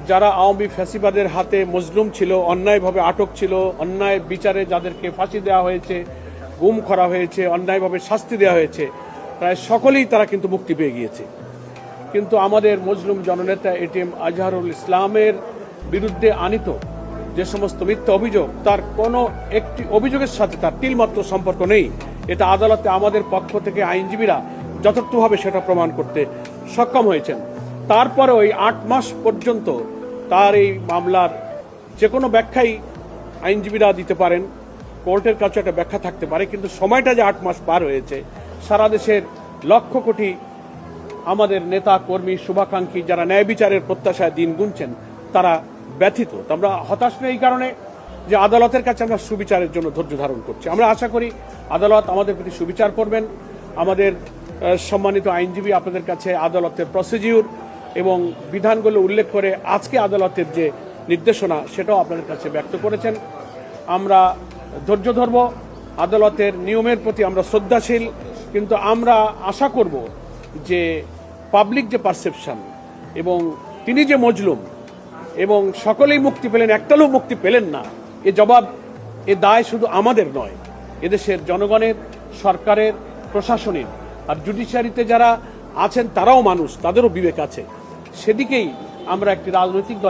যারা আওয়ামী ফ্যাসিবাদের হাতে মজলুম ছিল, অন্যায়ভাবে আটক ছিল, অন্যায় বিচারে যাদেরকে ফাঁসি দেওয়া হয়েছে, গুম করা হয়েছে, অন্যায়ভাবে শাস্তি দেওয়া হয়েছে, প্রায় সকলেই তারা কিন্তু মুক্তি পেয়ে গিয়েছে। কিন্তু আমাদের মজলুম জননেতা এটিএম আজহারুল ইসলামের বিরুদ্ধে আনিত যে সমস্ত মিথ্যা অভিযোগ, তার কোনো একটি অভিযোগের সাথে তার তিলমাত্র সম্পর্ক নেই। এটা আদালতে আমাদের পক্ষ থেকে আইনজীবীরা যথার্থভাবে সেটা প্রমাণ করতে সক্ষম হয়েছেন। তারপরে ওই 8 মাস পর্যন্ত তার এই মামলার যে কোনো ব্যাখ্যাই আইনজীবীরা দিতে পারেন, কোর্টের কাছে একটা ব্যাখ্যা থাকতে পারে, কিন্তু সময়টা যে 8 মাস পার হয়েছে, সারা দেশের লক্ষ কোটি আমাদের নেতা কর্মী শুভাকাঙ্ক্ষী যারা ন্যায় বিচারের প্রত্যাশায় দিন গুনছেন, তারা ব্যথিত। আমরা হতাশ নই এই কারণে যে আদালতের কাছে আমরা সুবিচারের জন্য ধৈর্য ধারণ করছি। আমরা আশা করি আদালত আমাদের প্রতি সুবিচার করবেন। আমাদের সম্মানিত আইনজীবী আপনাদের কাছে আদালতের প্রসিডিউর এবং বিধানগুলো উল্লেখ করে আজকে আদালতের যে নির্দেশনা সেটাও আপনাদের কাছে ব্যক্ত করেছেন। আমরা ধৈর্য ধরব, আদালতের নিয়মের প্রতি আমরা শ্রদ্ধাশীল, কিন্তু আমরা আশা করব যে পাবলিক যে পারসেপশন এবং তিনি যে মজলুম এবং সকলেই মুক্তি পেলেন, একটা লোক মুক্তি পেলেন না, এ জবাব, এ দায় শুধু আমাদের নয়, এদেশের জনগণের, সরকারের, প্রশাসনের। আর জুডিশিয়ারিতে যারা আছেন তারাও মানুষ, তাদেরও বিবেক আছে। সেদিকেই আমরা একটি রাজনৈতিক দল